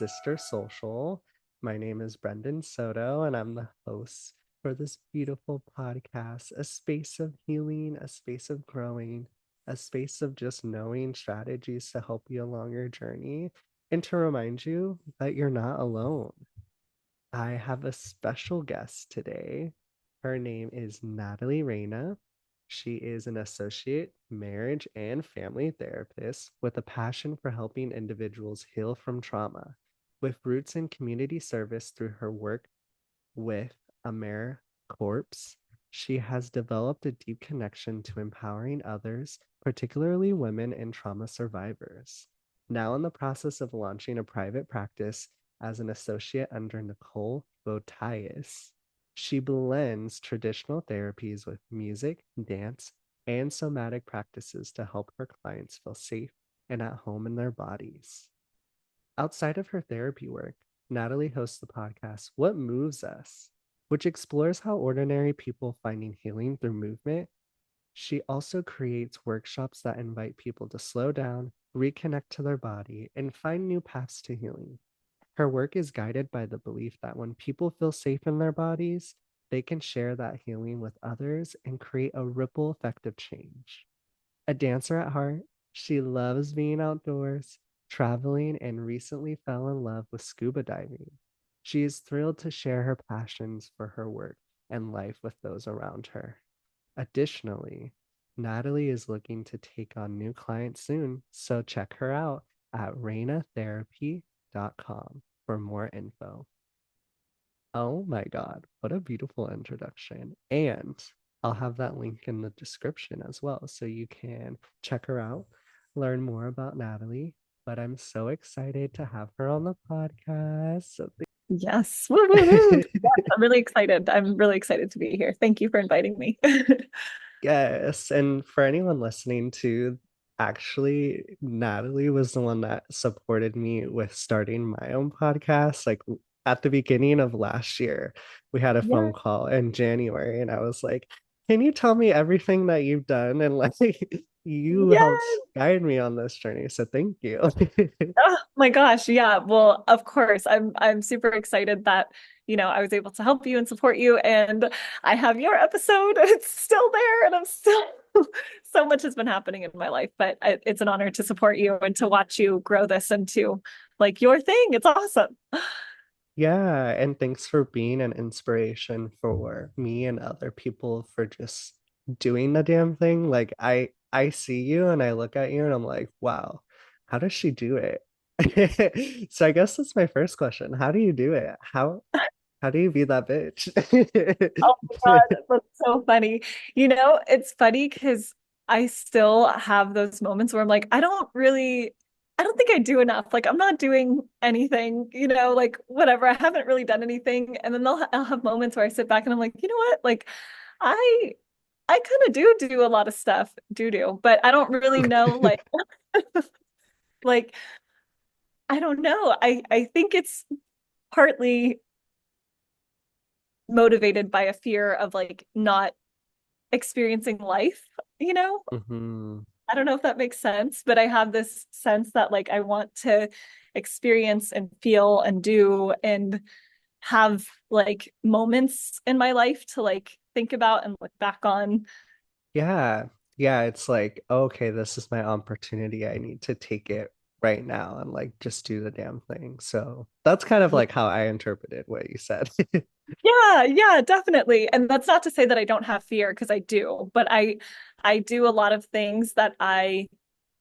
Sister Social. My name is Brendan Soto, and I'm the host for this beautiful podcast, a space of healing, a space of growing, a space of just knowing strategies to help you along your journey and to remind you that you're not alone. I have a special guest today. Her name is Natalie Reina. She is an associate marriage and family therapist with a passion for helping individuals heal from trauma. With roots in community service through her work with AmeriCorps, she has developed a deep connection to empowering others, particularly women and trauma survivors. Now in the process of launching a private practice as an associate under Nicole Botias, she blends traditional therapies with music, dance, and somatic practices to help her clients feel safe and at home in their bodies. Outside of her therapy work, Natalie hosts the podcast What Moves Us, which explores how ordinary people finding healing through movement. She also creates workshops that invite people to slow down, reconnect to their body, and find new paths to healing. Her work is guided by the belief that when people feel safe in their bodies, they can share that healing with others and create a ripple effect of change. A dancer at heart, she loves being outdoors, traveling, and recently fell in love with scuba diving. She is thrilled to share her passions for her work and life with those around her. Additionally, Natalie is looking to take on new clients soon, so check her out at reina.therapy.com for more info. Oh my God, what a beautiful introduction. And I'll have that link in the description as well. So you can check her out, learn more about Natalie. But I'm so excited to have her on the podcast. So Yes. Woo, woo, woo. Yes, I'm really excited. I'm really excited to be here. Thank you for inviting me. yes. And for anyone listening to, actually, Natalie was the one that supported me with starting my own podcast. Like at the beginning of last year, we had a phone Yeah. call in January, and I was like, can you tell me everything that you've done? And like, you helped Yes. guide me on this journey. So thank you. Oh my gosh. Yeah. Well, of course. I'm super excited that, I was able to help you and support you. And I have your episode. It's still there and I'm still so much has been happening in my life, but it's an honor to support you and to watch you grow this into like your thing. It's awesome. Yeah, and thanks for being an inspiration for me and other people for just doing the damn thing. Like I see you and I look at you and I'm like, wow, how does she do it? So I guess that's my first question. How do you do it? How do you be that bitch? Oh my God, that's so funny. It's funny because I still have those moments where I'm like, I don't think I do enough. Like, I'm not doing anything, like whatever. I haven't really done anything. And then I'll have moments where I sit back and I'm like, you know what? Like, I, I kind of do a lot of stuff, but I don't really know, like, I don't know. I think it's partly motivated by a fear of like not experiencing life, you know? hmm I don't know if that makes sense, but I have this sense that like I want to experience and feel and do and have like moments in my life to like think about and look back on. Yeah. Yeah, it's like, okay, this is my opportunity. I need to take it right now and like just do the damn thing. So that's kind of Yeah, like how I interpreted what you said. yeah, definitely. And that's not to say that I don't have fear because I do, but I do a lot of things that I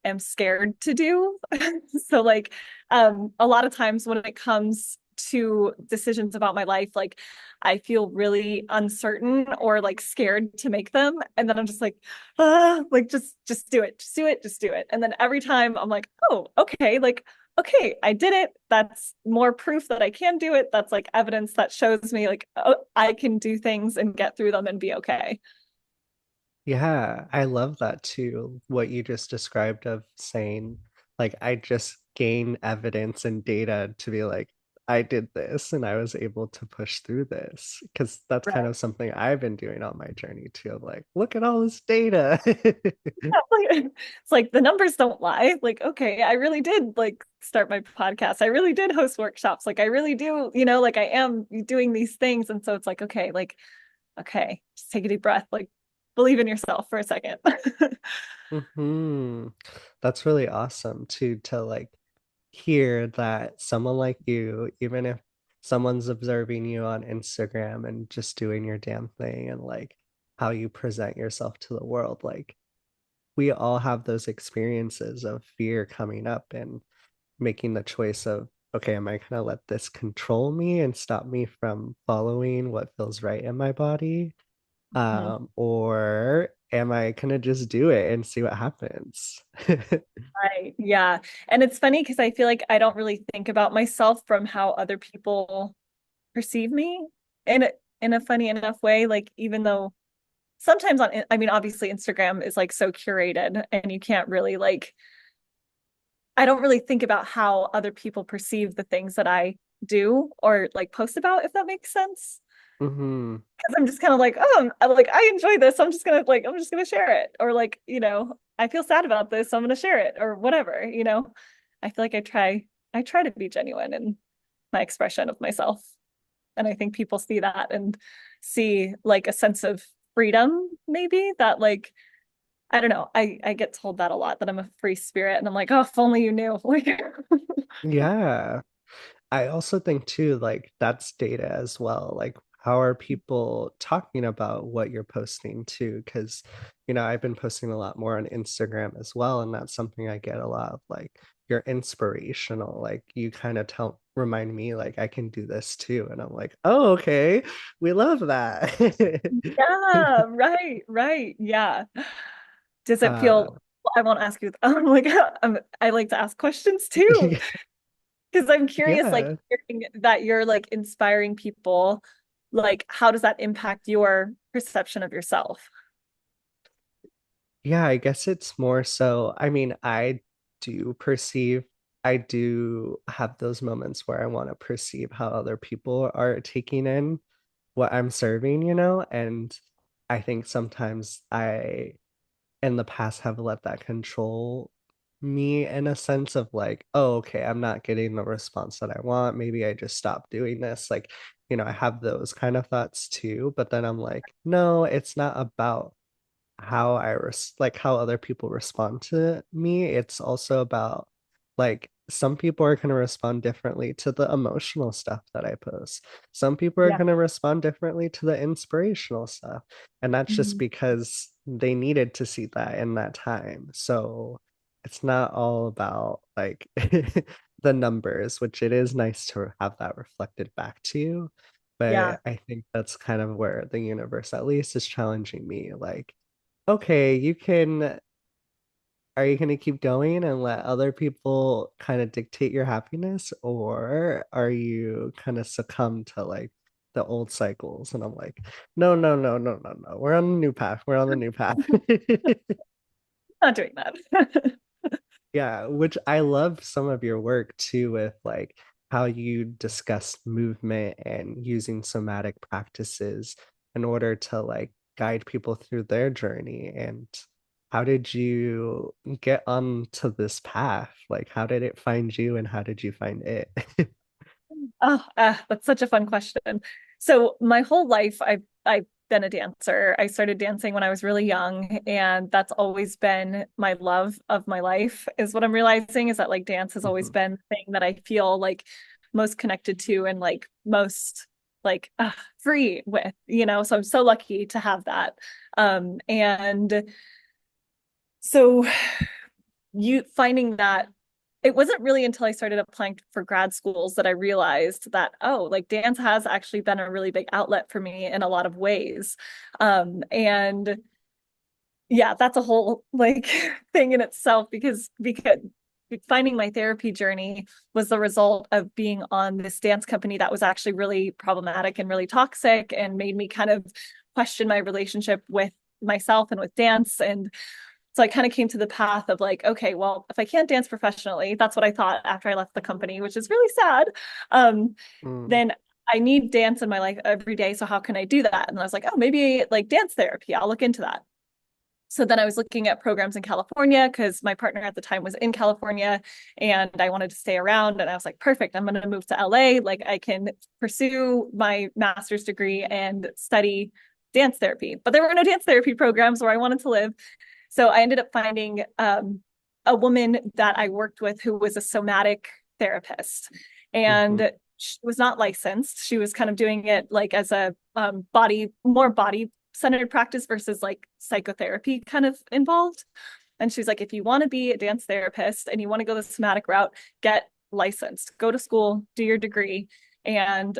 am scared to do. So like a lot of times when it comes to decisions about my life, like I feel really uncertain or like scared to make them. And then I'm just like, like just do it, just do it, just do it. And then every time I'm like, oh, okay, like okay, I did it. That's more proof that I can do it. That's like evidence that shows me like oh, I can do things and get through them and be okay. Yeah, I love that too. What you just described of saying, like, I just gain evidence and data to be like, I did this and I was able to push through this. Because that's kind Right. of something I've been doing on my journey too. Of like, look at all this data. It's like the numbers don't lie. Like, okay, I really did like start my podcast. I really did host workshops. Like I really do, like I am doing these things. And so it's like, okay, just take a deep breath. Like believe in yourself for a second. Hmm. That's really awesome too, to like hear that someone like you, even if someone's observing you on Instagram and just doing your damn thing and like how you present yourself to the world, like we all have those experiences of fear coming up and making the choice of, okay, am I gonna let this control me and stop me from following what feels right in my body? Mhm. Or am I gonna just do it and see what happens? Right. Yeah. And it's funny because I feel like I don't really think about myself from how other people perceive me in a funny enough way. Like even though sometimes I mean, obviously Instagram is like so curated and you can't really like, I don't really think about how other people perceive the things that I do or like post about, if that makes sense. Hmm. Because I'm just kind of like, oh, I enjoy this. I'm just gonna share it. Or like, I feel sad about this, so I'm gonna share it or whatever. I feel like I try to be genuine in my expression of myself. And I think people see that and see like a sense of freedom, maybe that like I don't know. I get told that a lot that I'm a free spirit, and I'm like, oh, if only you knew. Like, Yeah. I also think too, like that's data as well. Like, how are people talking about what you're posting too? Because, I've been posting a lot more on Instagram as well, and that's something I get a lot of. Like, you're inspirational. Like, you kind of remind me, like, I can do this too. And I'm like, oh, okay, we love that. yeah, right, right, yeah. Does it feel? uh, Well, I won't ask you. I'm like, I like to ask questions too because I'm curious. Like, yeah. hearing that you're like inspiring people. Like, how does that impact your perception of yourself? Yeah, I guess it's more so. I mean, do perceive, I do have those moments where I want to perceive how other people are taking in what I'm serving, and I think sometimes in the past, have let that control me in a sense of like, oh, okay, I'm not getting the response that I want. Maybe I just stop doing this. Like, I have those kind of thoughts too, but then I'm like, no, it's not about like how other people respond to me. It's also about like some people are going to respond differently to the emotional stuff that I post. Some people are Yeah. going to respond differently to the inspirational stuff. And that's just Mhm. because they needed to see that in that time. So it's not all about like the numbers, which it is nice to have that reflected back to you. Yeah. But I think that's kind of where the universe, at least, is challenging me. Like, okay, are you going to keep going and let other people kind of dictate your happiness, or are you kind of succumb to like the old cycles? And I'm like, no, no, no, no, no, no. We're on a new path. We're on the new path. Not doing that. Yeah, which I love some of your work too, with like how you discuss movement and using somatic practices in order to like guide people through their journey. And how did you get onto this path? Like, how did it find you and how did you find it? Oh, that's such a fun question. So my whole life, I've been a dancer. I started dancing when I was really young, and that's always been my love of my life, is what I'm realizing is that like dance has always Mhm. been the thing that I feel like most connected to and like most like free with. So I'm so lucky to have that. And so you finding that it wasn't really until I started applying for grad schools that I realized that, oh, like dance has actually been a really big outlet for me in a lot of ways. And yeah, that's a whole like thing in itself because finding my therapy journey was the result of being on this dance company that was actually really problematic and really toxic and made me kind of question my relationship with myself and with dance. And So I kind of came to the path of like, okay, well, if I can't dance professionally, that's what I thought after I left the company, which is really sad. Um, Mm, then I need dance in my life every day. So how can I do that? And I was like, oh, maybe like dance therapy. I'll look into that. So then I was looking at programs in California because my partner at the time was in California and I wanted to stay around. And I was like, perfect, I'm going to move to LA. Like I can pursue my master's degree and study dance therapy. But there were no dance therapy programs where I wanted to live. So I ended up finding a woman that I worked with who was a somatic therapist. mhm, And she was not licensed. She was kind of doing it like as a more body centered practice versus like psychotherapy kind of involved. And she's like, if you want to be a dance therapist and you want to go the somatic route, get licensed, go to school, do your degree. And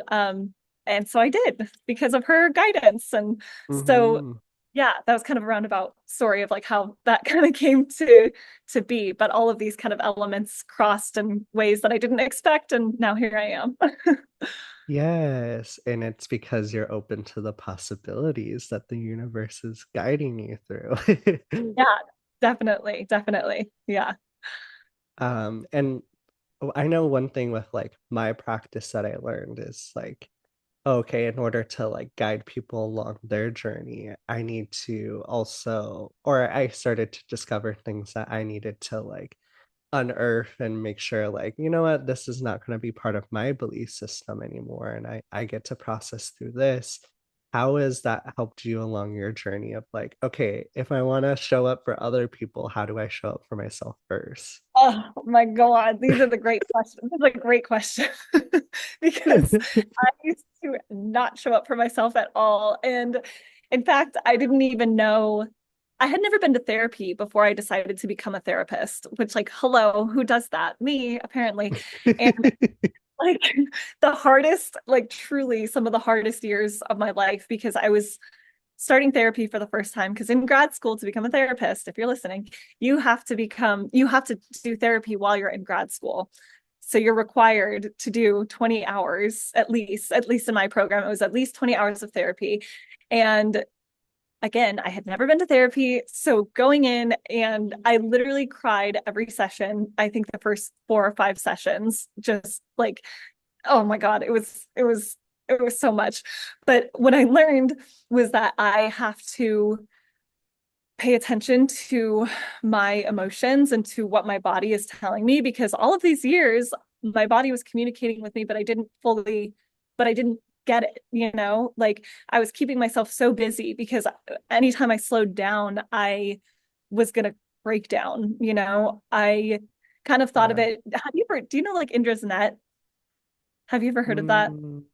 so I did because of her guidance. And so mhm. yeah, that was kind of a roundabout story of like how that kind of came to be. But all of these kind of elements crossed in ways that I didn't expect, and now here I am. Yes, and it's because you're open to the possibilities that the universe is guiding you through. Yeah, definitely, definitely. Yeah. And I know one thing with like my practice that I learned is like, okay, in order to like guide people along their journey, I need to also, or I started to discover things that I needed to like unearth and make sure like, you know what, this is not going to be part of my belief system anymore. And I get to process through this. How has that helped you along your journey of like, okay, if I want to show up for other people, how do I show up for myself first? Oh my God, these are the great questions. This is a great question because I used to not show up for myself at all. And in fact, I didn't even know I had never been to therapy before I decided to become a therapist, which, like, hello, who does that? Me, apparently. And like the hardest, like, truly some of the hardest years of my life because I was starting therapy for the first time because in grad school to become a therapist, if you're listening, you have to do therapy while you're in grad school. So you're required to do 20 hours at least in my program, it was at least 20 hours of therapy. And again, I had never been to therapy. So going in and I literally cried every session. I think the first 4 or 5 sessions, just like oh my God, it was so much. But what I learned was that I have to pay attention to my emotions and to what my body is telling me because all of these years my body was communicating with me, but I didn't get it, you know? Like I was keeping myself so busy because anytime I slowed down, I was gonna break down, you know? I kind of thought of Yeah. it. Have you ever, do you know like Indra's net? Have you ever heard of that? Mm,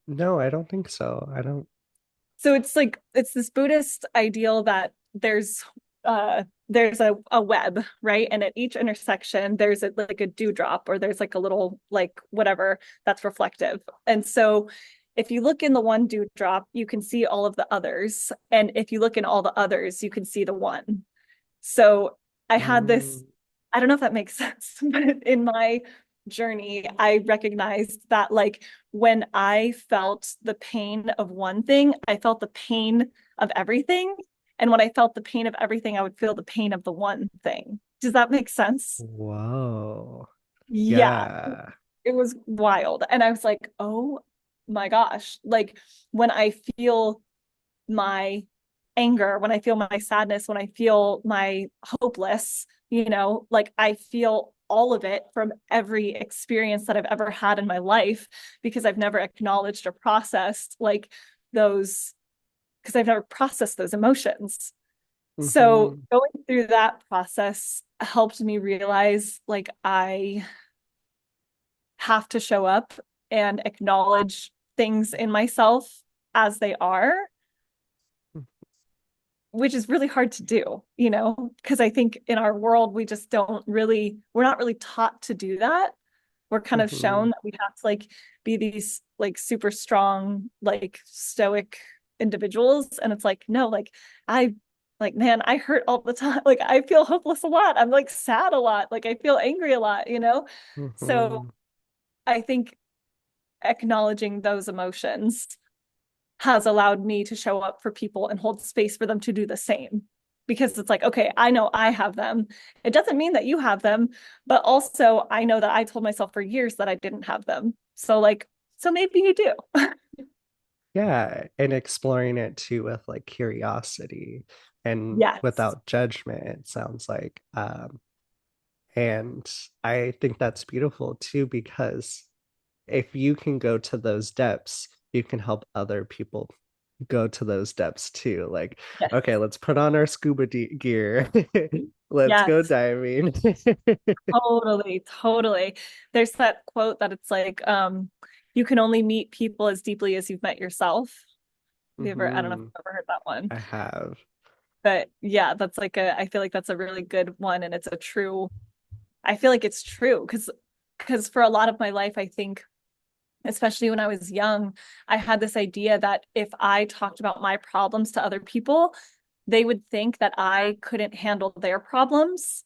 no, I don't think so. I don't. So it's like it's this Buddhist ideal that there's a web, right? And at each intersection there's like a dewdrop or there's like a little like whatever that's reflective. And so if you look in the one dewdrop, you can see all of the others. And if you look in all the others, you can see the one. So I had this, Mm, I don't know if that makes sense, but in my journey, I recognized that like when I felt the pain of one thing, I felt the pain of everything. And when I felt the pain of everything, I would feel the pain of the one thing. Does that make sense? whoa. Yeah, Yeah. it was wild. And I was like, oh my gosh. Like when I feel my anger, when I feel my sadness, when I feel my hopeless, you know, like I feel all of it from every experience that I've ever had in my life because I've never acknowledged or processed like those, because I've never processed those emotions. So Hmm. going through that process helped me realize like I have to show up and acknowledge things in myself as they are, which is really hard to do, you know, because I think in our world, we're not really taught to do that. We're kind of Hmm. shown that we have to like be these like super strong, like stoic individuals. And it's like, no, like, man, I hurt all the time. Like, I feel hopeless a lot. I'm like sad a lot. Like, I feel angry a lot, you know? So Hmm. I think acknowledging those emotions has allowed me to show up for people and hold space for them to do the same. because it's like, okay, I know I have them. It doesn't mean that you have them, but also I know that I told myself for years that I didn't have them. So like, so maybe you do. Yeah, and exploring it too with like curiosity and Yes. without judgment, it sounds like. And I think that's beautiful too, because if you can go to those depths, you can help other people go to those depths too. Like, Yes. okay, let's put on our gear. Let's go Yes. diving. Totally, totally. There's that quote that it's like, you can only meet people as deeply as you've met yourself. Have you ever, I don't know if Hmm. you've ever heard that one, I have. but yeah, that's like I feel like that's a really good one. And it's a true, I feel like it's true because for a lot of my life, I think, especially when I was young, I had this idea that if I talked about my problems to other people, they would think that I couldn't handle their problems.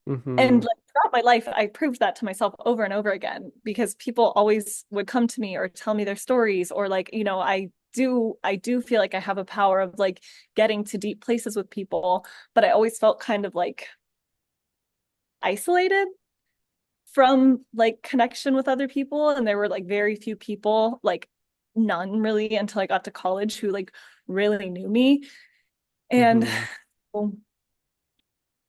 And Hmm. like throughout my life, I proved that to myself over and over again because people always would come to me or tell me their stories, or like, I do feel like I have a power of like getting to deep places with people, but I always felt kind of like isolated from like connection with other people. And there were like very few people, like none really until I got to college, who like really knew me. And Hmm. well,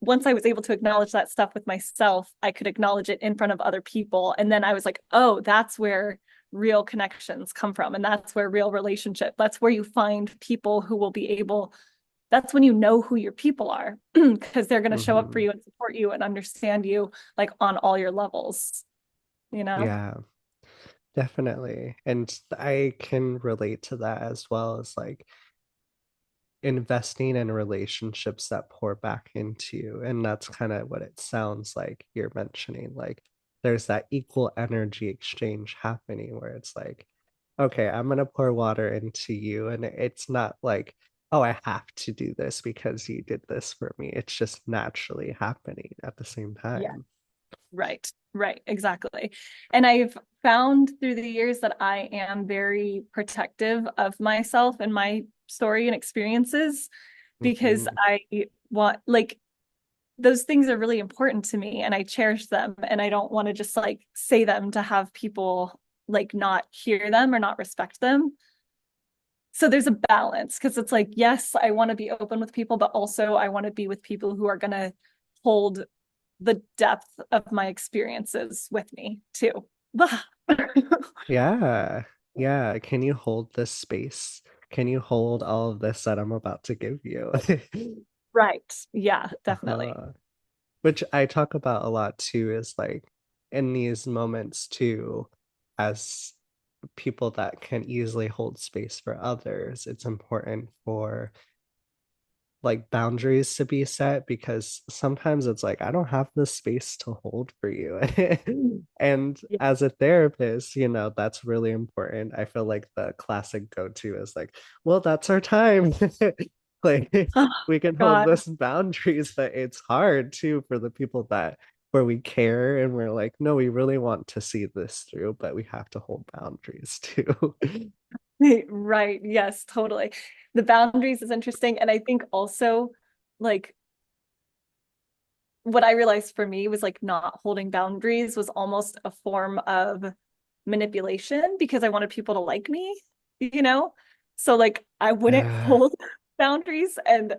once I was able to acknowledge that stuff with myself, I could acknowledge it in front of other people. And then I was like, oh, that's where real connections come from. And that's where real relationship, that's where you find people who will be able, that's when you know who your people are, because they're going to show up for Hmm. you and support you and understand you like on all your levels, you know? Yeah, definitely. And I can relate to that as well as like investing in relationships that pour back into you. And that's kind of what it sounds like you're mentioning. Like there's that equal energy exchange happening where it's like, okay, I'm going to pour water into you. And it's not like, oh, I have to do this because you did this for me. It's just naturally happening at the same Yeah. time. Right, right, exactly. And I've found through the years that I am very protective of myself and my story and experiences because Hmm. I want, like, those things are really important to me and I cherish them. And I don't want to just like say them to have people like not hear them or not respect them. So there's a balance because it's like, yes, I want to be open with people, but also I want to be with people who are going to hold the depth of my experiences with me too. Yeah. Yeah. Can you hold this space? Can you hold all of this that I'm about to give you? Right. Yeah, definitely. uh which I talk about a lot too, is like in these moments too, as people that can easily hold space for others, it's important for like boundaries to be set because sometimes it's like I don't have the space to hold for you. And Yeah. as a therapist, that's really important. I feel like the classic go-to is like, well, that's our time. Like Oh we can hold God. this boundaries, but it's hard too for the people that where we care and we're like, no, we really want to see this through, but we have to hold boundaries too. Right. Yes, totally. The boundaries is interesting. And I think also like what I realized for me was like not holding boundaries was almost a form of manipulation because I wanted people to like me, you know? So like I wouldn't Uh, hold boundaries, and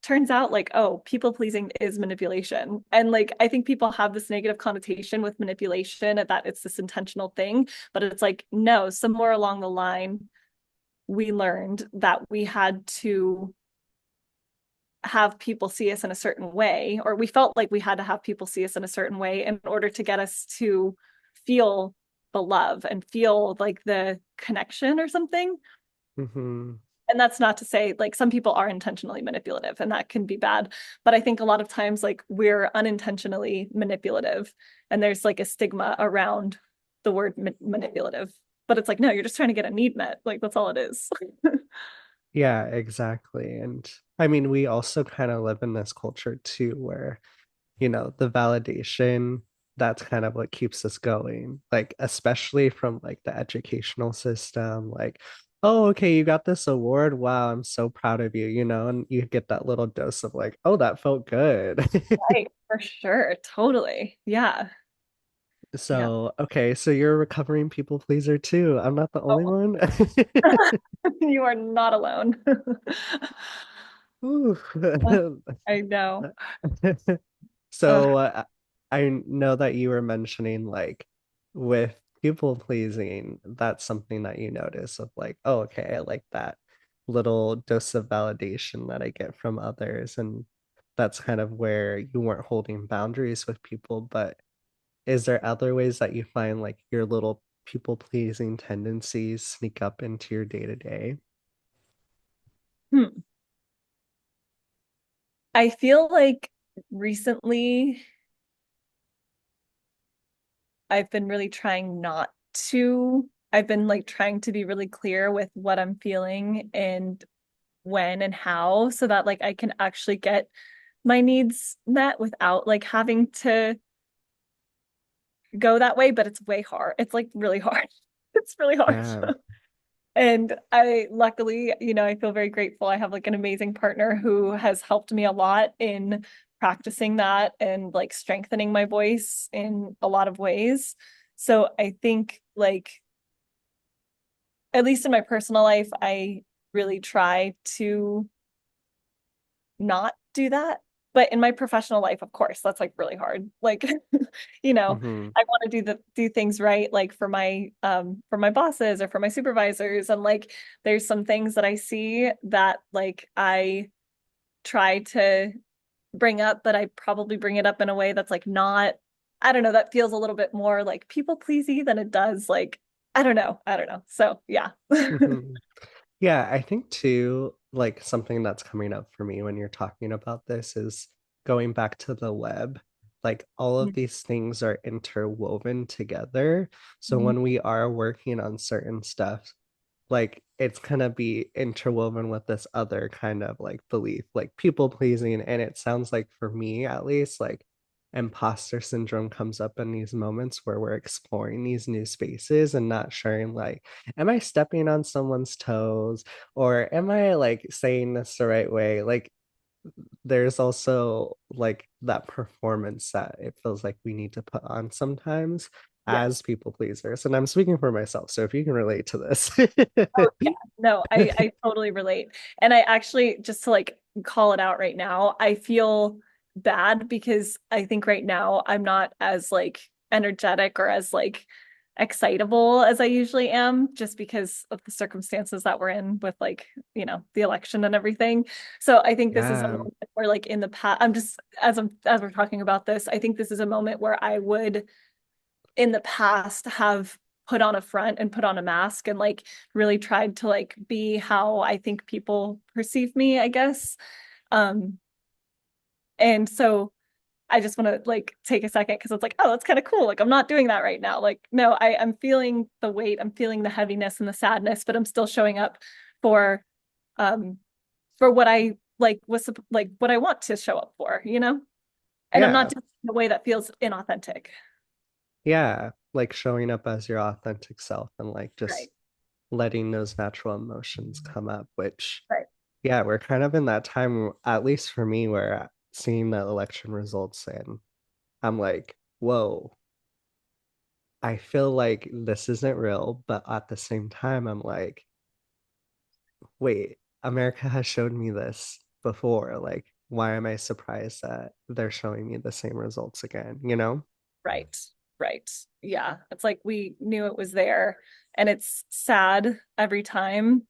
turns out like, oh, people pleasing is manipulation. And like I think people have this negative connotation with manipulation and that it's this intentional thing, but it's like no, somewhere along the line we learned that we had to have people see us in a certain way, or we felt like we had to have people see us in a certain way in order to get us to feel the love and feel like the connection or something. mhm. And that's not to say like some people are intentionally manipulative and that can be bad. But I think a lot of times like we're unintentionally manipulative and there's like a stigma around the word manipulative. But it's like, no, you're just trying to get a need met. Like that's all it is. Yeah, exactly. And I mean, we also kind of live in this culture too, where, the validation, that's kind of what keeps us going. Like, especially from like the educational system, like, oh, okay, you got this award. Wow, I'm so proud of you, and you get that little dose of like, oh, that felt good. Right, for sure. Totally. Yeah. Yeah. So, okay, so you're a recovering people pleaser too. I'm not the only Oh, one. you are not alone. Ooh. I know. So, I know that you were mentioning like with people pleasing, that's something that you notice of like, oh, okay, I like that little dose of validation that I get from others. And that's kind of where you weren't holding boundaries with people. But is there other ways that you find like your little people pleasing tendencies sneak up into your day to day? Hmm. I feel like recently I've been really trying not to. I've been like trying to be really clear with what I'm feeling and when and how so that like I can actually get my needs met without like having to go that way, but it's way hard. It's like really hard. It's really hard. Yeah. And I luckily, I feel very grateful. I have like an amazing partner who has helped me a lot in practicing that and like strengthening my voice in a lot of ways. So I think like at least in my personal life, I really try to not do that. But in my professional life, of course, that's like really hard. Like, Hmm. I want to do things right, like for my bosses or for my supervisors. And like there's some things that I see that like I try to bring up, but I probably bring it up in a way that's like not, I don't know, that feels a little bit more like people pleasy than it does like, I don't know. I don't know. So yeah. Hmm. Yeah, I think too, like something that's coming up for me when you're talking about this is going back to the web. Like all of these things are interwoven together. So Mhm. when we are working on certain stuff, like it's gonna be interwoven with this other kind of like belief, like people pleasing. And it sounds like for me at least, like imposter syndrome comes up in these moments where we're exploring these new spaces and not sharing like, am I stepping on someone's toes? Or am I like saying this the right way? Like there's also like that performance that it feels like we need to put on sometimes as Yes. people pleasers. And I'm speaking for myself. So if you can relate to this. Oh yeah. No, I totally relate. And I actually just to like call it out right now, I feel bad because I think right now I'm not as like energetic or as like excitable as I usually am just because of the circumstances that we're in with like, the election and everything. So I think this is a Yeah. moment where like in the past I'm just as we're talking about this, I think this is a moment where I would in the past have put on a front and put on a mask and like really tried to like be how I think people perceive me, I guess. Um, and so I just want to like take a second because it's like, oh, that's kind of cool. Like I'm not doing that right now. Like, no, I'm feeling the weight, I'm feeling the heaviness and the sadness, but I'm still showing up for um for what I like was like what I want to show up for, And I'm not Yeah. doing it in a way that feels inauthentic. Yeah. Like showing up as your authentic self and like just Right. letting those natural emotions come up, which, Right. yeah, we're kind of in that time, at least for me, where seeing the election results and I'm like, whoa, I feel like this isn't real. But at the same time, I'm like, wait, America has showed me this before. Like, why am I surprised that they're showing me the same results again, you know? Right. Right. Yeah. It's like we knew it was there and it's sad every time,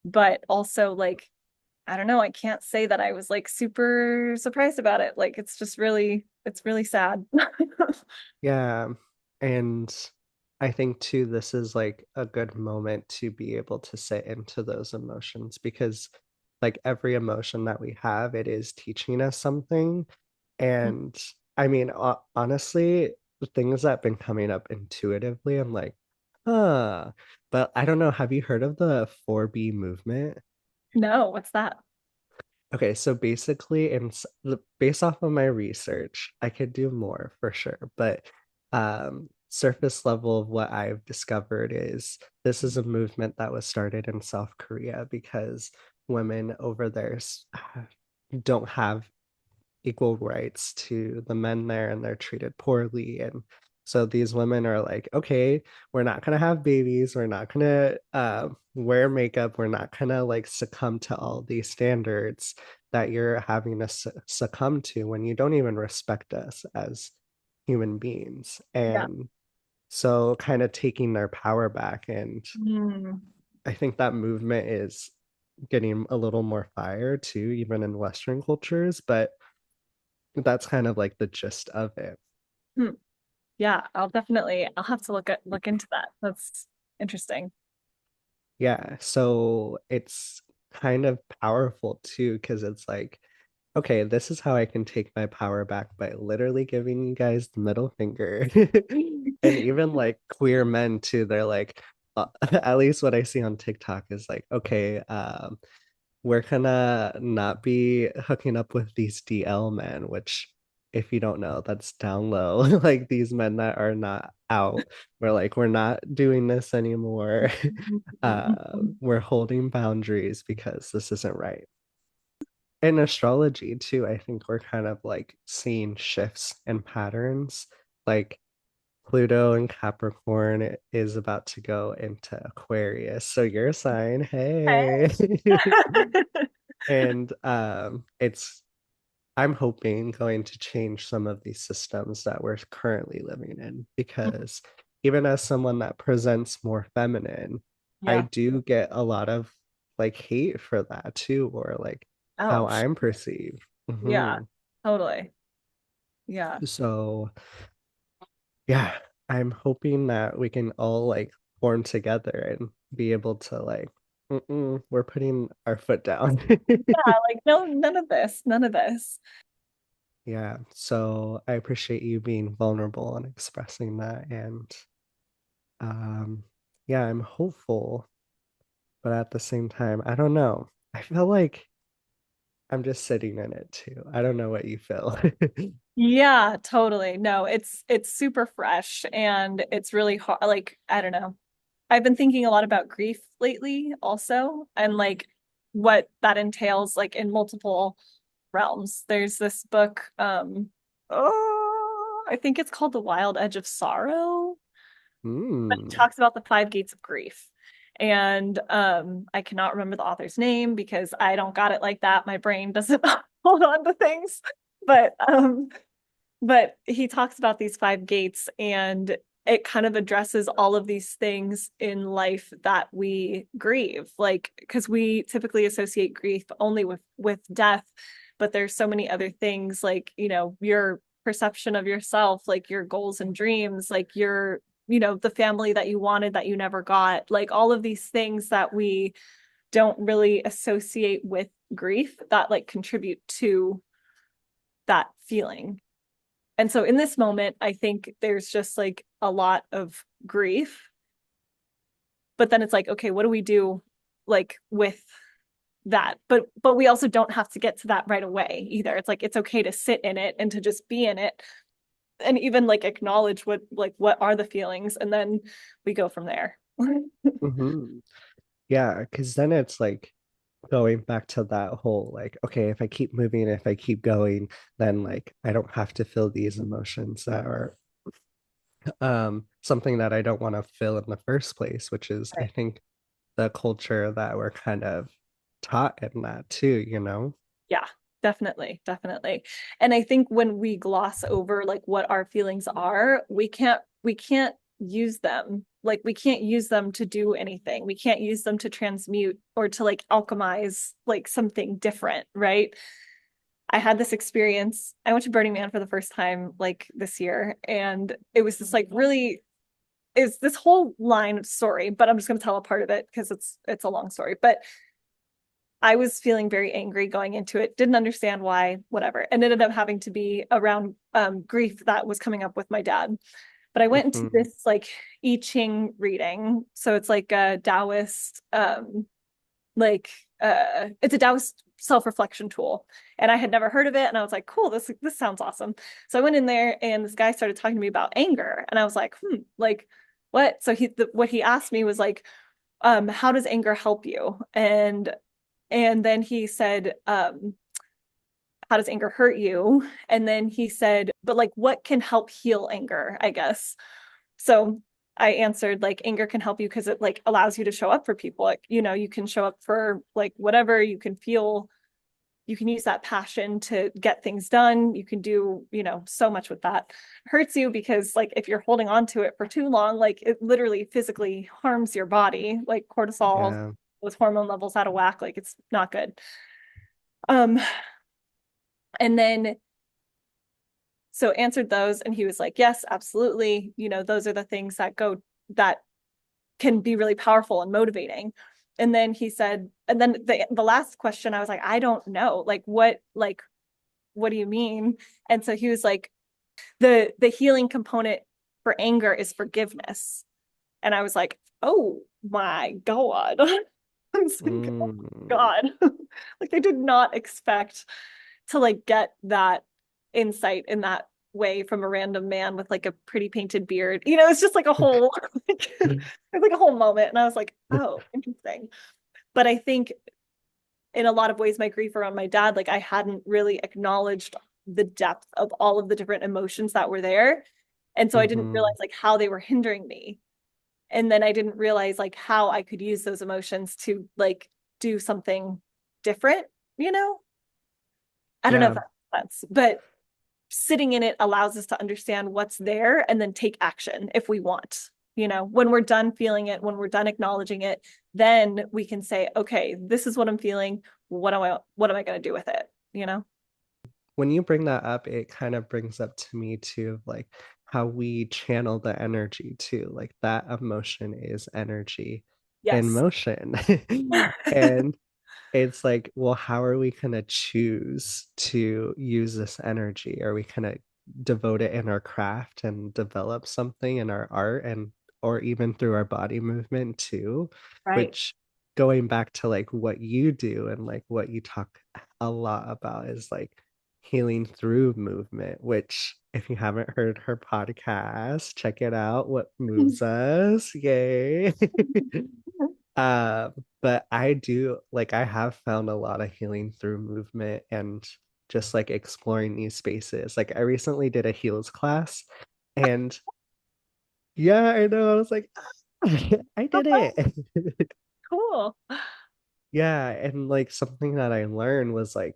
but also like I don't know, I can't say that I was like super surprised about it. Like it's really sad. Yeah. And I think too, this is like a good moment to be able to sit into those emotions because, like, every emotion that we have, it is teaching us something. And I mean, honestly, the things that have been coming up intuitively, I'm like, huh. But I don't know. Have you heard of the 4B movement? No, what's that? Okay, so basically, based off of my research, I could do more for sure, but surface level of what I've discovered is this is a movement that was started in South Korea because women over there don't have equal rights to the men there and they're treated poorly. And so these women are like, okay, we're not going to have babies. We're not going to wear makeup. We're not going to like succumb to all these standards that you're having to succumb to when you don't even respect us as human beings. Yeah. And so kind of taking their power back. And Mm. I think that movement is getting a little more fire too, even in Western cultures. But that's kind of like the gist of it. Hmm. Yeah, I'll have to look into that. That's interesting. Yeah. So it's kind of powerful too, because it's like, okay, this is how I can take my power back by literally giving you guys the middle finger. And even like queer men too, they're like, at least what I see on TikTok is like, okay, we're gonna not be hooking up with these DL men, which if you don't know, that's down low. Like these men that are not out. We're like, we're not doing this anymore. We're holding boundaries because this isn't right. In astrology too, I think we're kind of like seeing shifts and patterns. Like Pluto and Capricorn is about to go into Aquarius. So your sign, hey. And it's I'm hoping going to change some of these systems that we're currently living in because even as someone that presents more feminine, I Yeah. do get a lot of like hate for that too, or like how Ouch. I'm perceived. Yeah, Hmm. totally. Yeah. So yeah, I'm hoping that we can all like form together and be able to like, we're putting our foot down. Yeah, like no, none of this, none of this. Yeah, so I appreciate you being vulnerable and expressing that. And um, yeah, I'm hopeful, but at the same time, I don't know. I feel like I'm just sitting in it too. I don't know what you feel. Yeah, totally. No, it's super fresh and it's really hard. Like, I don't know. I've been thinking a lot about grief lately also and like what that entails like in multiple realms. There's this book, oh, I think it's called The Wild Edge of Sorrow, but it Hmm. talks about the five gates of grief. And I cannot remember the author's name because I don't got it like that. My brain doesn't hold on to things. But but he talks about these five gates and it kind of addresses all of these things in life that we grieve, like because we typically associate grief only with death, but there's so many other things like, you know, your perception of yourself, like your goals and dreams, like your, you know, the family that you wanted that you never got, like all of these things that we don't really associate with grief that like contribute to that feeling. And so in this moment, I think there's just like a lot of grief. But then it's like, okay, what do we do like with that? But we also don't have to get to that right away either. It's like it's okay to sit in it and to just be in it and even like acknowledge what are the feelings and then we go from there. Hmm. Yeah, because then it's like going back to that whole like, okay, if I keep moving, if I keep going, then like I don't have to feel these emotions that are something that I don't want to feel in the first place, which is I Right. think the culture that we're kind of taught in that too, you know? Yeah, definitely, definitely. And I think when we gloss over like what our feelings are, we can't use them. Like we can't use them to do anything. We can't use them to transmute or to like alchemize like something different, right? I had this experience. I went to Burning Man for the first time like this year, and it was this like really is this whole line of story, but I'm just going to tell a part of it because it's a long story. But I was feeling very angry going into it, didn't understand why, whatever, and ended up having to be around grief that was coming up with my dad. But I went into Hmm. this like I Ching reading. So it's like a Taoist like it's a Taoist self-reflection tool. And I had never heard of it. And I was like, cool, this sounds awesome. So I went in there and this guy started talking to me about anger. And I was like, like what? So what he asked me was like, how does anger help you? And then he said, how does anger hurt you? And then he said, but like what can help heal anger, I guess. So I answered like anger can help you because it like allows you to show up for people. Like, you can show up for like whatever, you can use that passion to get things done. You can do, so much with that. It hurts you because like if you're holding on to it for too long, like it literally physically harms your body, like cortisol, Yeah. with hormone levels out of whack, like it's not good. Um, and then so answered those and he was like, yes, absolutely. Those are the things that can be really powerful and motivating. And then he said, and then the last question, I was like, I don't know. What do you mean? And so he was like, the healing component for anger is forgiveness. And I was like, oh my God. I was like, oh Mm. God. Like I did not expect to like get that insight in that way from a random man with like a pretty painted beard. It's just like a whole like, it's like a whole moment. And I was like, oh, interesting. But I think in a lot of ways, my grief around my dad, like I hadn't really acknowledged the depth of all of the different emotions that were there. And so I didn't Hmm. realize like how they were hindering me. And then I didn't realize like how I could use those emotions to like do something different, you know? I don't know if Yeah. that makes sense, but sitting in it allows us to understand what's there and then take action if we want. When we're done feeling it, when we're done acknowledging it, then we can say, okay, this is what I'm feeling. What am I going to do with it? When you bring that up, it kind of brings up to me too, like how we channel the energy too. Like that emotion is energy in Yes. motion. And it's like, well, how are we going to choose to use this energy? Are we going to devote it in our craft and develop something in our art and or even through our body movement too? Right. Which going back to like what you do and like what you talk a lot about is like healing through movement, which if you haven't heard her podcast, check it out. What moves us? Yay. Uh, but I do like I have found a lot of healing through movement and just like exploring these spaces. Like I recently did a heels class and yeah, I know. I was like, I did it. Cool. Yeah, and like something that I learned was like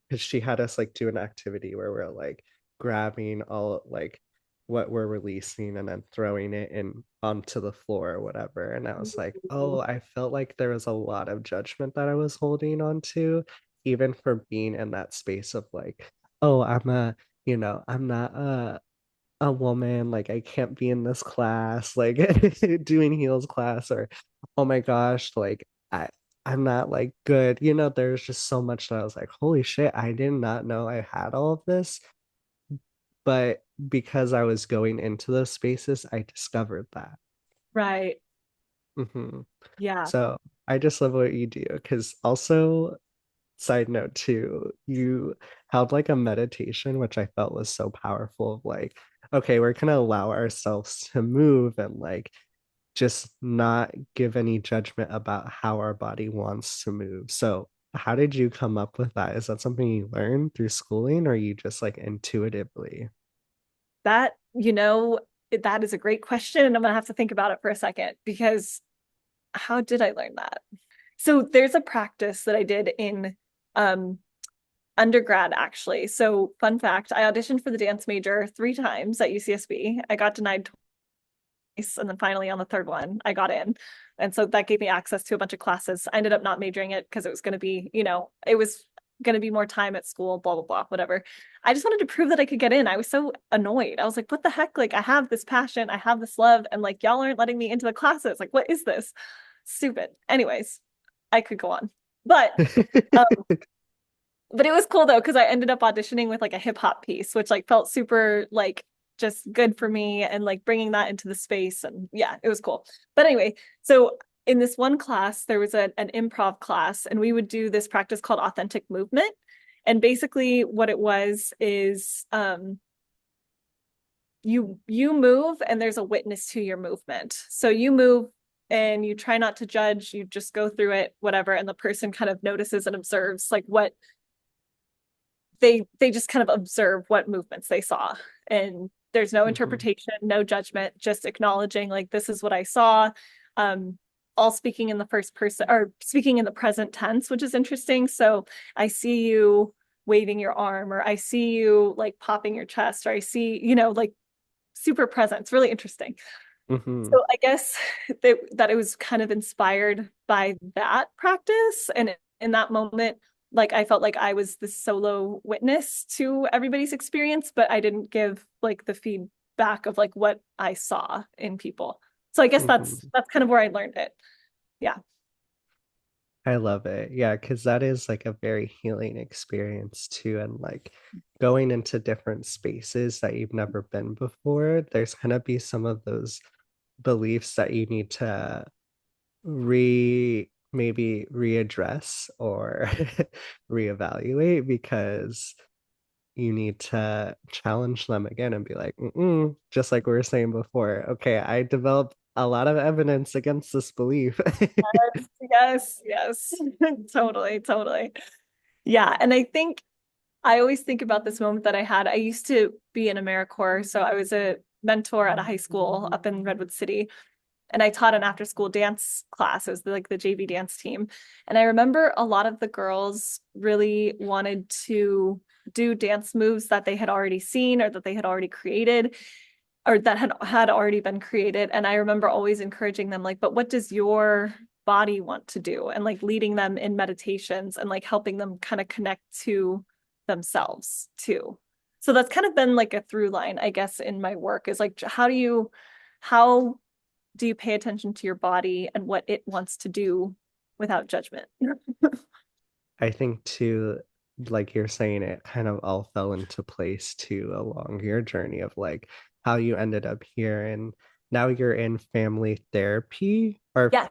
because she had us like do an activity where we're like grabbing all like what we're releasing and then throwing it in onto the floor or whatever. And I was like, oh, I felt like there was a lot of judgment that I was holding on to, even for being in that space of like, oh, I'm not a woman, like I can't be in this class, like doing heels class, or oh my gosh, like I'm not like good. There's just so much that I was like, holy shit, I did not know I had all of this. But because I was going into those spaces, I discovered that. Right. Hmm. Yeah. So I just love what you do. Because also, side note too, you held like a meditation, which I felt was so powerful of like, okay, we're gonna allow ourselves to move and like just not give any judgment about how our body wants to move. So how did you come up with that? Is that something you learned through schooling or you just like intuitively? That, that is a great question. And I'm going to have to think about it for a second because how did I learn that? So there's a practice that I did in um, undergrad, actually. So, fun fact, I auditioned for the dance major 3 times at UCSB. I got denied twice, and then finally on the third one, I got in. And so that gave me access to a bunch of classes. I ended up not majoring it because it was going to be, it was going to be more time at school, blah, blah, blah, whatever. I just wanted to prove that I could get in. I was so annoyed. I was like, what the heck? Like, I have this passion, I have this love, and like, y'all aren't letting me into the classes. Like, what is this? Stupid. Anyways, I could go on. Um, but it was cool though, because I ended up auditioning with like a hip hop piece, which like felt super like just good for me and like bringing that into the space. And yeah, it was cool. But anyway, so in this one class, there was an improv class, and we would do this practice called authentic movement. And basically, what it was is you move, and there's a witness to your movement. So you move, and you try not to judge. You just go through it, whatever, and the person kind of notices and observes like what they just kind of observe what movements they saw, and there's no Hmm. interpretation, no judgment, just acknowledging like this is what I saw. um all speaking in the first person or speaking in the present tense, which is interesting. So I see you waving your arm, or I see you like popping your chest, or I see, like super present. It's really interesting. Hmm. So I guess that it was kind of inspired by that practice. And in that moment, like I felt like I was the solo witness to everybody's experience, but I didn't give like the feedback of like what I saw in people. So I guess that's Hmm. that's kind of where I learned it. Yeah. I love it. Yeah, because that is like a very healing experience too. And like going into different spaces that you've never been before, there's gonna be some of those beliefs that you need to maybe readdress or reevaluate because you need to challenge them again and be like, mm-mm, just like we were saying before. Okay, I developed a lot of evidence against this belief. Yes, yes. Totally, totally. Yeah. And I think I always think about this moment that I had. I used to be in AmeriCorps, so I was a mentor at a high school up in Redwood City, and I taught an after school dance class. It was like the JV dance team. And I remember a lot of the girls really wanted to do dance moves that they had already seen or that they had already created or that had already been created. And I remember always encouraging them like, but what does your body want to do? And like leading them in meditations and like helping them kind of connect to themselves too. So that's kind of been like a through line, I guess, in my work is like how do you pay attention to your body and what it wants to do without judgment? I think too, like you're saying, it kind of all fell into place too along your journey of like how you ended up here and now you're in family therapy or Yes.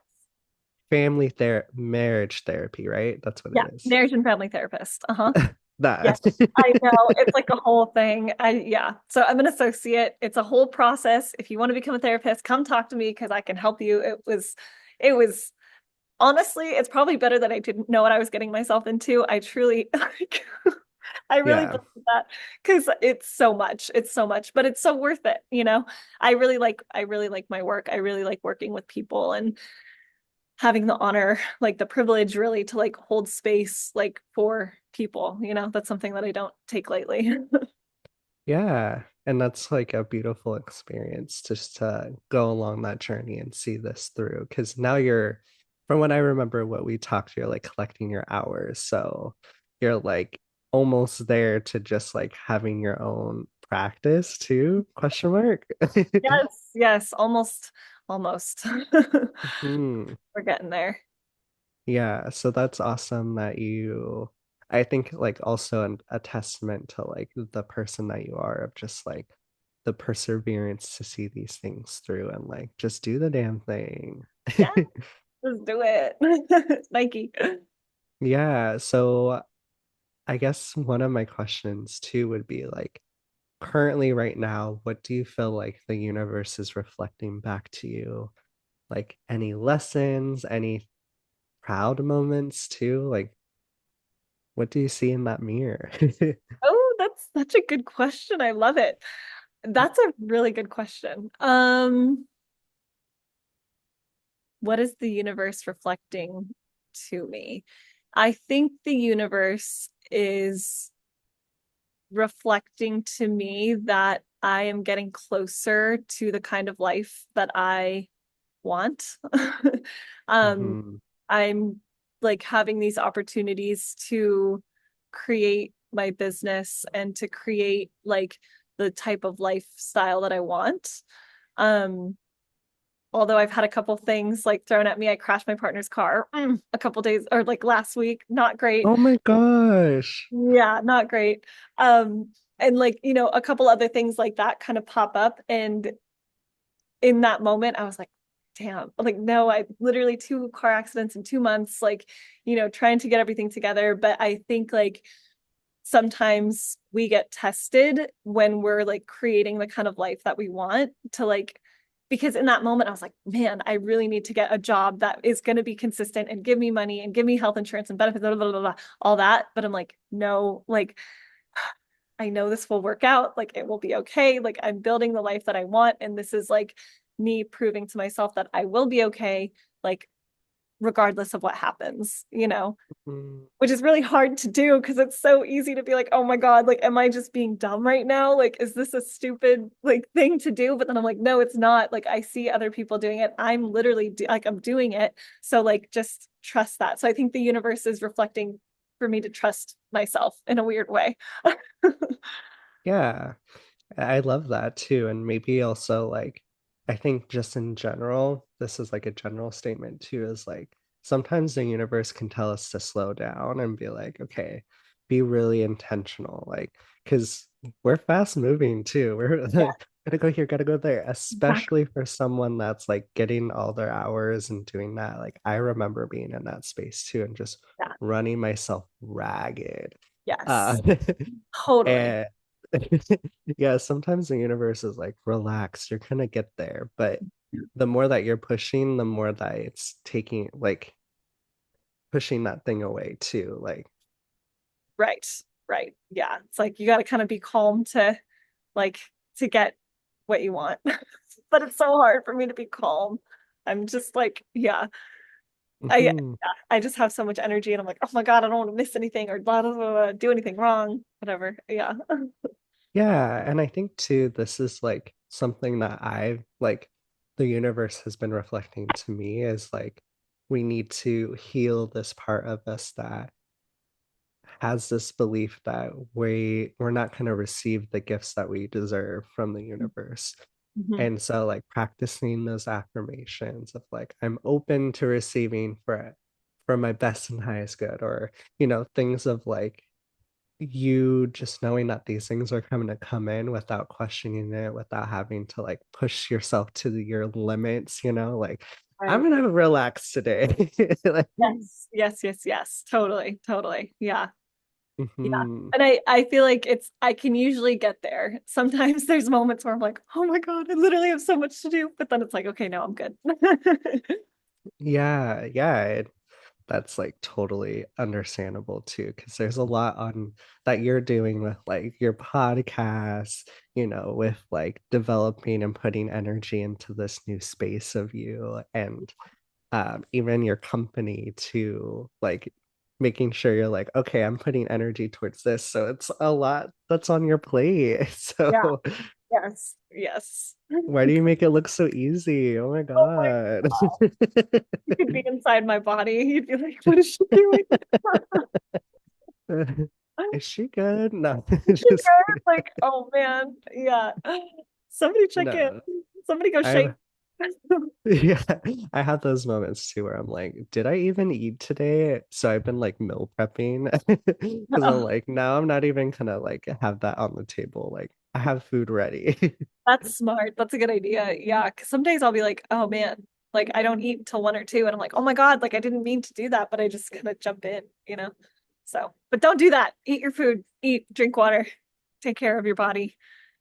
marriage therapy, right? That's what it Yeah. is. Marriage and family therapist. Uh-huh. That. Yes. I know. It's like a whole thing. Yeah. So I'm an associate. It's a whole process. If you want to become a therapist, come talk to me because I can help you. It was honestly, it's probably better that I didn't know what I was getting myself into. I truly like I really Yeah. believe that because it's so much. It's so much, but it's so worth it. I really like my work. I really like working with people and having the honor, like the privilege really to like hold space like for people. That's something that I don't take lightly. Yeah. And that's like a beautiful experience just to go along that journey and see this through. Because now you're, from what I remember, what we talked, you're like collecting your hours. So you're like almost there to just like having your own practice too, question mark. Yes, yes, almost. Hmm. We're getting there. Yeah, so that's awesome that I think like also a testament to like the person that you are of just like the perseverance to see these things through and like just do the damn thing. Yeah, let's do it. Nike. Yeah, so I guess one of my questions too would be like currently right now, what do you feel like the universe is reflecting back to you? Like any lessons, any proud moments too? Like what do you see in that mirror? Oh, that's such a good question. I love it. That's a really good question. What is the universe reflecting to me? I think the universe is reflecting to me that I am getting closer to the kind of life that I want. um, Hmm. I'm like having these opportunities to create my business and to create like the type of lifestyle that I want. Um, although I've had a couple things like thrown at me. I crashed my partner's car a couple days or like last week. Not great. Oh my gosh. Yeah, not great. And like, a couple other things like that kind of pop up. And in that moment, I was like, damn, like, no, I literally 2 car accidents in 2 months, like, trying to get everything together. But I think like sometimes we get tested when we're like creating the kind of life that we want to like, because in that moment I was like, man, I really need to get a job that is going to be consistent and give me money and give me health insurance and benefits, blah, blah, blah, blah, all that. But I'm like, no, like I know this will work out. Like it will be okay. Like I'm building the life that I want. And this is like me proving to myself that I will be okay, like regardless of what happens, Mm, which is really hard to do because it's so easy to be like, oh my God, like, am I just being dumb right now? Like, is this a stupid like thing to do? But then I'm like, no, it's not. Like, I see other people doing it. I'm literally like, I'm doing it. So like, just trust that. So I think the universe is reflecting for me to trust myself in a weird way. yeah. I love that too. And maybe also like I think just in general, this is like a general statement too, is like sometimes the universe can tell us to slow down and be like, okay, be really intentional. Like, because we're fast moving too. We're Yeah, like, gotta go here, gotta go there, exactly. especially for someone that's like getting all their hours and doing that. Like I remember being in that space too and just Yeah. running myself ragged. Uh Yes. Totally. and yeah, sometimes the universe is like, relax, you're gonna get there. But the more that you're pushing, the more that it's taking, like, pushing that thing away too. Like, Right. Right. Yeah. It's like you got to kind of be calm to like to get what you want. But it's so hard for me to be calm. I'm just like, yeah, I mhm. I just have so much energy and I'm like, oh my God, I don't want to miss anything or blah, blah, blah, blah, do anything wrong, whatever. Yeah. Yeah, and I think too, this is like something that I've like the universe has been reflecting to me is like we need to heal this part of us that has this belief that we're not going to receive the gifts that we deserve from the universe. Mhm. And so like practicing those affirmations of like I'm open to receiving for my best and highest good, or things of like you just knowing that these things are coming to come in without questioning it, without having to like push yourself to your limits, like I'm Right. gonna relax today. Like, Yes. Yes. Yes. Yes. Totally. Totally. Yeah. Yeah. mhm. And I feel like I can usually get there. Sometimes there's moments where I'm like, oh my God, I literally have so much to do. But then it's like, okay, no, I'm good. Yeah, yeah, that's like totally understandable too, because there's a lot on that you're doing with like your podcast, with like developing and putting energy into this new space of you, and even your company to like making sure you're like, okay, I'm putting energy towards this. So it's a lot that's on your plate. Yeah. So Yes. Yes. why do you make it look so easy? Oh my Oh my God. God. You could be inside my body. You'd be like, what is she doing? Is she good? No, just You're like, oh man. Yeah. Somebody check in. no. Somebody go I've shake. yeah, I have those moments too where I'm like, did I even eat today? So I've been like meal prepping because I'm Oh, like, now I'm not even gonna like have that on the table. Like I have food ready. that's smart. That's a good idea. Yeah. Cause some days I'll be like, oh man, like I don't eat till 1 or 2. And I'm like, oh my God, like I didn't mean to do that, but I just kind of jump in. So, but don't do that. Eat your food, eat, drink water, take care of your body.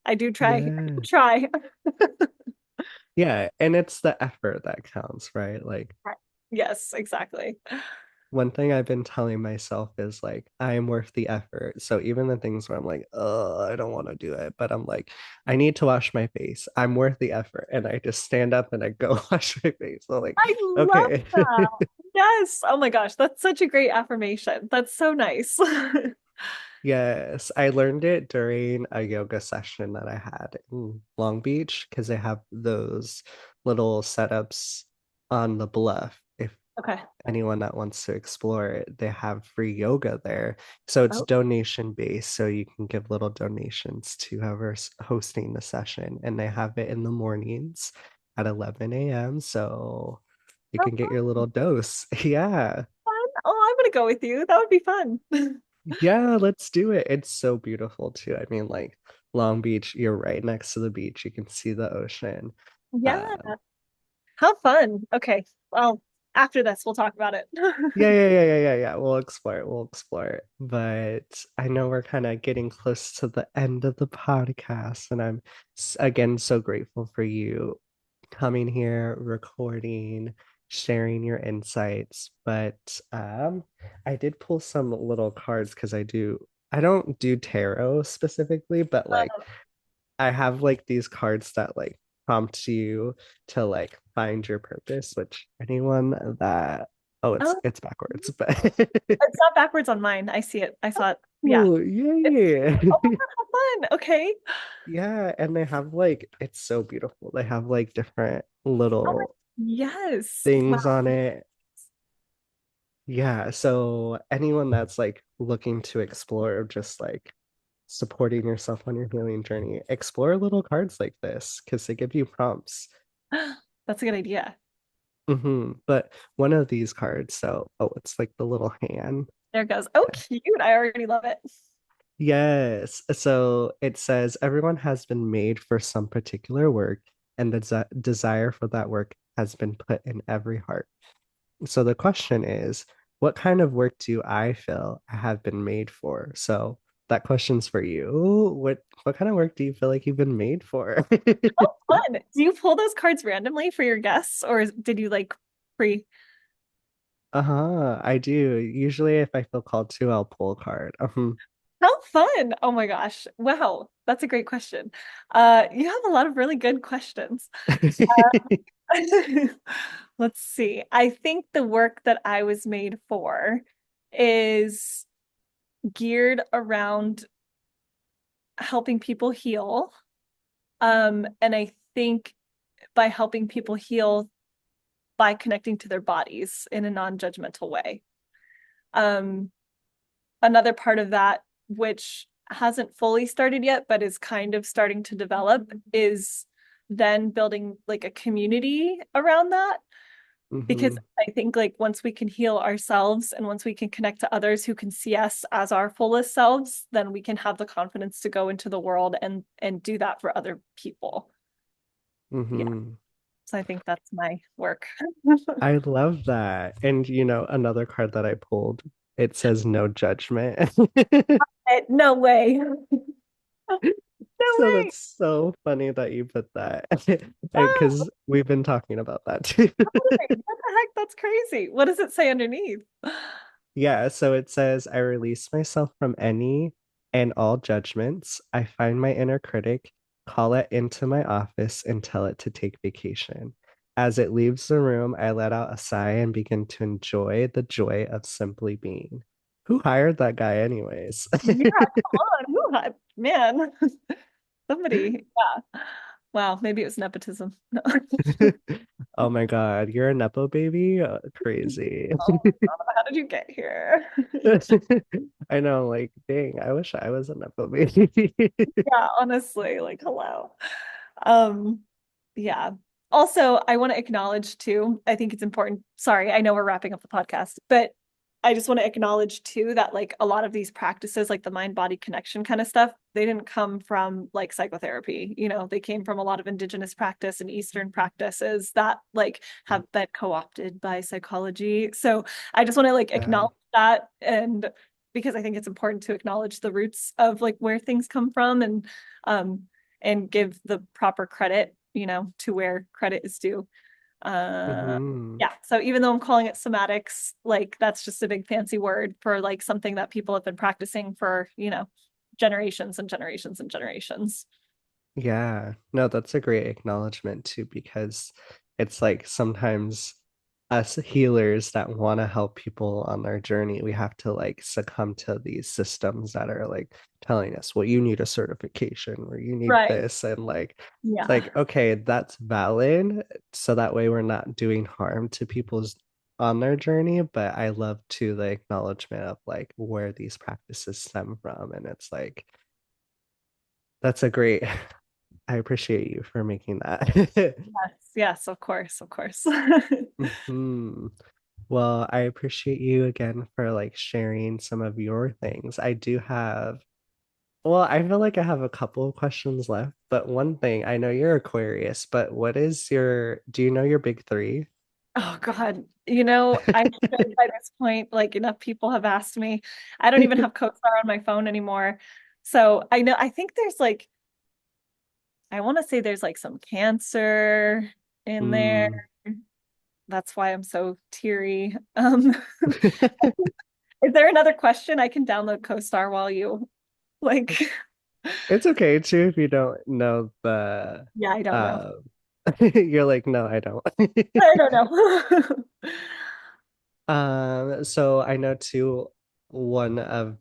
I do try. I do Yeah. try. Yeah, and it's the effort that counts, right? Like Yes, exactly. one thing I've been telling myself is like I am worth the effort. So even the things where I'm like, oh, I don't want to do it, but I'm like, I need to wash my face. I'm worth the effort. And I just stand up and I go wash my face. So like, I love okay. that. Yes. Oh my gosh, that's such a great affirmation. That's so nice. Yes, I learned it during a yoga session that I had in Long Beach because they have those little setups on the bluff. If Okay. anyone that wants to explore it, they have free yoga there. So it's Oh, donation based, so you can give little donations to whoever's hosting the session. And they have it in the mornings at 11 a.m. So you how can get your fun. little dose. Yeah. Oh, I'm gonna go with you. That would be fun. Yeah, let's do it. It's so beautiful too. I mean, like Long Beach, you're right next to the beach. You can see the ocean. Yeah. Um, How fun. Okay. Well, after this, we'll talk about it. Yeah. We'll explore it. We'll explore it. But I know we're kind of getting close to the end of the podcast, and I'm again so grateful for you coming here, recording, sharing your insights. But I did pull some little cards because I don't do tarot specifically, but like I have like these cards that like prompt you to like find your purpose, which anyone that oh Oh, it's backwards, but it's not backwards on mine. I see it. I saw it. Yeah. oh It's yeah. oh my God, how fun. Okay. Yeah, and they have like it's so beautiful. They have like different Oh my, little yes. Wow. things on it. Yeah, so anyone that's like looking to explore just like supporting yourself on your healing journey, explore little cards like this because they give you prompts. That's a good idea. But one of these cards, so oh, it's like the little hand. There it goes. Oh, cute. I already love it. Yes. So it says everyone has been made for some particular work, and the desire for that work has been put in every heart. So the question is, what kind of work do I feel I have been made for? So that question's for you. What kind of work do you feel like you've been made for? Oh, fun. Do you pull those cards randomly for your guests, or did you like pre? Uh-huh, I do. Usually if I feel called to, I'll pull a card. How fun. Oh my gosh. Wow. That's a great question. You have a lot of really good questions. Let's see. I think the work that I was made for is geared around helping people heal. And I think by helping people heal by connecting to their bodies in a non-judgmental way. Um, Another part of that, which hasn't fully started yet, but is kind of starting to develop, is then building like a community around that. Because hmm I think like once we can heal ourselves and once we can connect to others who can see us as our fullest selves, then we can have the confidence to go into the world and do that for other people. Yeah. hmm So I think that's my work. I love that. And another card that I pulled, it says no judgment. No way. No So way. that's so funny that you put that. Oh, Because we've been talking about that too. totally. What the heck? That's crazy. What does it say underneath? Yeah, so it says, I release myself from any and all judgments. I find my inner critic, call it into my office, and tell it to take vacation. As it leaves the room, I let out a sigh and begin to enjoy the joy of simply being. Who hired that guy, anyways? Yeah, come on. Ooh, man. Somebody. Yeah. Wow, maybe it was nepotism. No. Oh my God, you're a Nepo baby? Crazy. Oh, God, how did you get here? I know, like, dang, I wish I was a Nepo baby. Yeah, honestly, like hello. Um, yeah. Also, I want to acknowledge too, I think it's important. Sorry, I know we're wrapping up the podcast, but I just want to acknowledge too that like a lot of these practices, like the mind-body connection kind of stuff, they didn't come from like psychotherapy. They came from a lot of indigenous practice and Eastern practices that like have been co-opted by psychology. So I just want to like Yeah. acknowledge that and because I think it's important to acknowledge the roots of like where things come from um and give the proper credit, to where credit is due. Uh hmm yeah, so even though I'm calling it somatics, like that's just a big fancy word for like something that people have been practicing for, generations and generations and generations. Yeah. No, that's a great acknowledgement too, because it's like sometimes us healers that want to help people on their journey, we have to like succumb to these systems that are like telling us, well, you need a certification or you need Right. this. And like, it's Yeah. like, okay, that's valid. So that way we're not doing harm to people's on their journey. But I love to the acknowledgement of like where these practices stem from. And it's like, that's a great, I appreciate you for making that. Yes, yes, of course, of course. hmm Well, I appreciate you again for like sharing some of your things. I do have Well, I feel like I have a couple of questions left, but one thing, I know you're Aquarius, but do you know your big three? Oh God, I should by this point, like enough people have asked me. I don't even have CoStar on my phone anymore. So I think there's like, I want to say there's like some cancer in there. Mm. That's why I'm so teary. Is there another question? I can download CoStar while you like, It's okay too if you don't know the yeah, I don't know. uh you're like, no, I don't. I don't know. So I know too, one of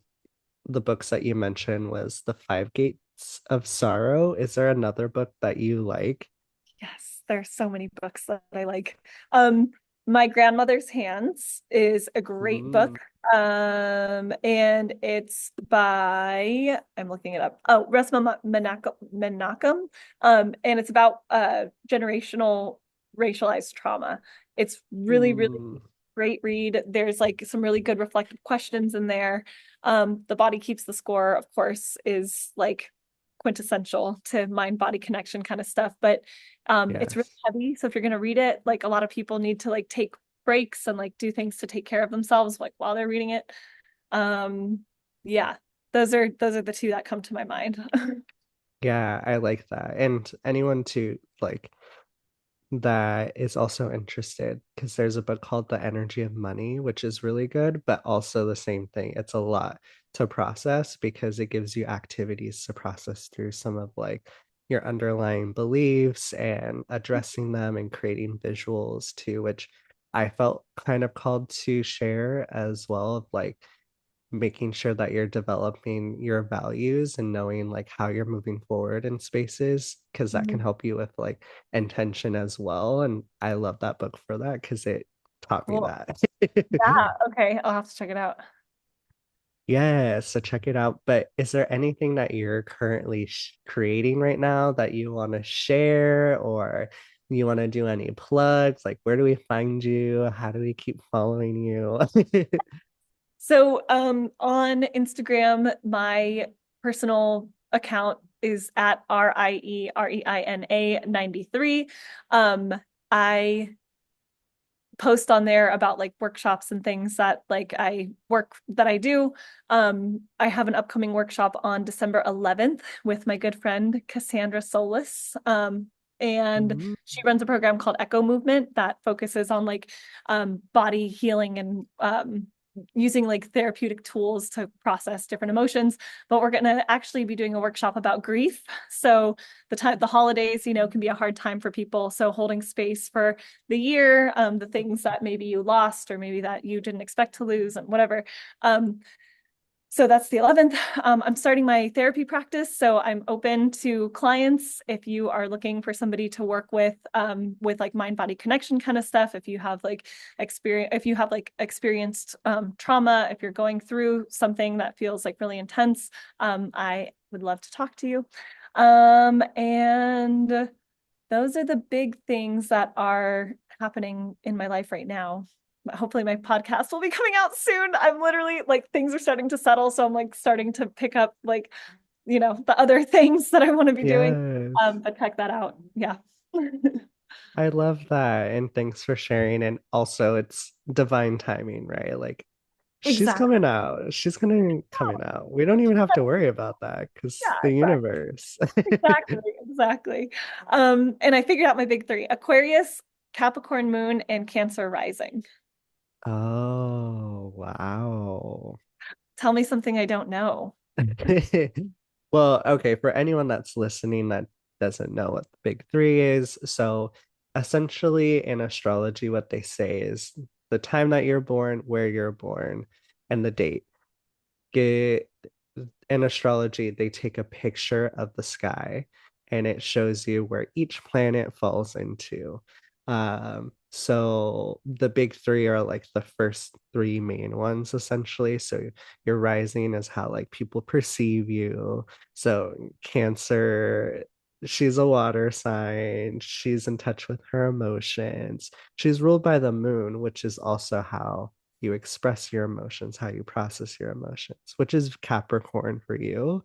the books that you mentioned was The Five Gates of Sorrow. Is there another book that you like? Yes, there's so many books that I like. My Grandmother's Hands is a great Mm, book. And it's by, I'm looking it up. Oh, Resma Menachem. And it's about generational racialized trauma. It's really, really mm, great read. There's like some really good reflective questions in there. The Body Keeps the Score, of course, is like quintessential to mind body connection kind of stuff, but it's really yes. heavy. So if you're going to read it, like a lot of people need to like take breaks and like do things to take care of themselves like while they're reading it. Um, yeah, those are the two that come to my mind. Yeah, I like that. And anyone too, like that is also interested because there's a book called The Energy of Money, which is really good, but also the same thing. It's a lot to process because it gives you activities to process through some of like your underlying beliefs and addressing them and creating visuals too, which I felt kind of called to share as well of like making sure that you're developing your values and knowing like how you're moving forward in spaces because that can Mhm. help you with like intention as well. And I love that book for that because it taught me Cool. that. Yeah, okay. I'll have to check it out. Yeah, so check it out. But is there anything that you're currently creating right now that you want to share or you want to do any plugs? Like, where do we find you? How do we keep following you? So on Instagram, my personal account is at RIEREINA 93. I post on there about like workshops and things that like I do. I have an upcoming workshop on December 11th with my good friend Cassandra Solis. And Mm, she runs a program called Echo Movement that focuses on like body healing and using like therapeutic tools to process different emotions. But we're going to actually be doing a workshop about grief. So the holidays, can be a hard time for people. So holding space for the year, the things that maybe you lost or maybe that you didn't expect to lose and whatever. So that's the 11th. I'm starting my therapy practice, so I'm open to clients if you are looking for somebody to work with like mind body connection kind of stuff. If you have like experienced trauma, if you're going through something that feels like really intense, I would love to talk to you. And those are the big things that are happening in my life right now. Hopefully my podcast will be coming out soon. I'm literally like things are starting to settle, so I'm like starting to pick up like, the other things that I want to be doing. yes. But check that out. Yeah. I love that. And thanks for sharing. And also, it's divine timing, right? Like, she's Exactly. coming out. She's gonna coming out. We don't even have to worry about that because Yeah, the exactly. universe. Exactly. Exactly. And I figured out my big three: Aquarius, Capricorn moon, and Cancer rising. Oh, wow. Tell me something I don't know. Well, okay, for anyone that's listening that doesn't know what the big three is, so essentially in astrology, what they say is the time that you're born, where you're born, and the date. Get in astrology, they take a picture of the sky and it shows you where each planet falls into. So the big three are like the first three main ones, essentially. So your rising is how like people perceive you. So Cancer, she's a water sign. She's in touch with her emotions. She's ruled by the moon, which is also how you express your emotions, how you process your emotions, which is Capricorn for you.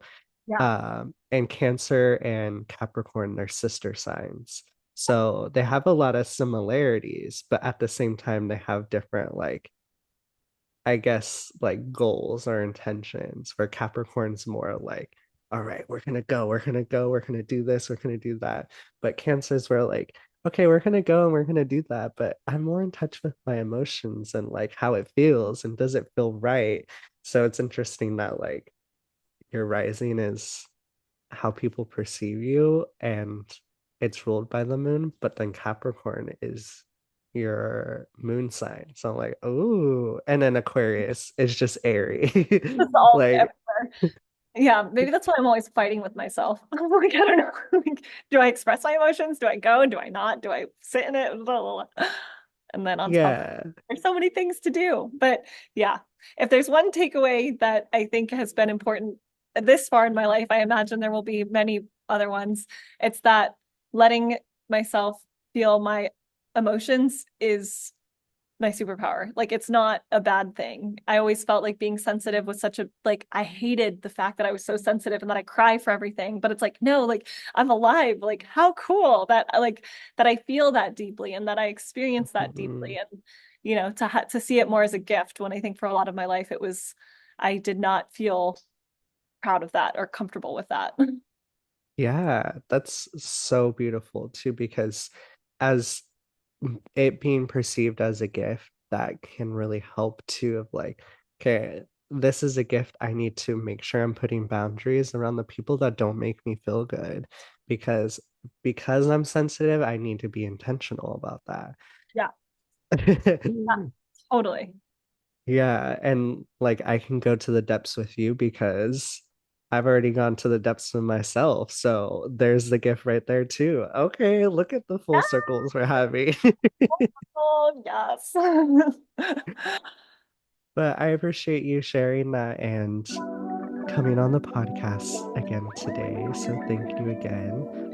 Yeah. And Cancer and Capricorn are sister signs. So they have a lot of similarities, but at the same time, they have different, like, I guess, like goals or intentions. Where Capricorn's more like, all right, we're gonna do this, we're gonna do that. But Cancer's where like, okay, we're gonna go and we're gonna do that, but I'm more in touch with my emotions and like how it feels and does it feel right? So it's interesting that like your rising is how people perceive you and it's ruled by the moon, but then Capricorn is your moon sign. So I'm like, oh, and then Aquarius is just airy. It's all Like, everywhere. Yeah, maybe that's why I'm always fighting with myself. Like, I don't know. Like, do I express my emotions? Do I go? Do I not? Do I sit in it? Blah, blah, blah. And then on top of yeah. there's so many things to do. But yeah, if there's one takeaway that I think has been important this far in my life, I imagine there will be many other ones. It's that letting myself feel my emotions is my superpower. Like it's not a bad thing. I always felt like being sensitive was such a like I hated the fact that I was so sensitive and that I cry for everything, but it's like no, like I'm alive. Like how cool that like that I feel that deeply and that I experience that Mhm. deeply and to see it more as a gift when I think for a lot of my life it was I did not feel proud of that or comfortable with that. Yeah, that's so beautiful too, because as it being perceived as a gift, that can really help too, of like, okay, this is a gift. I need to make sure I'm putting boundaries around the people that don't make me feel good because I'm sensitive, I need to be intentional about that. Yeah, yeah, totally. Yeah, and like I can go to the depths with you because I've already gone to the depths with myself. So there's the gift right there too. Okay, look at the full Yeah. circles we're having. Oh, yes. But I appreciate you sharing that and coming on the podcast again today. So thank you again.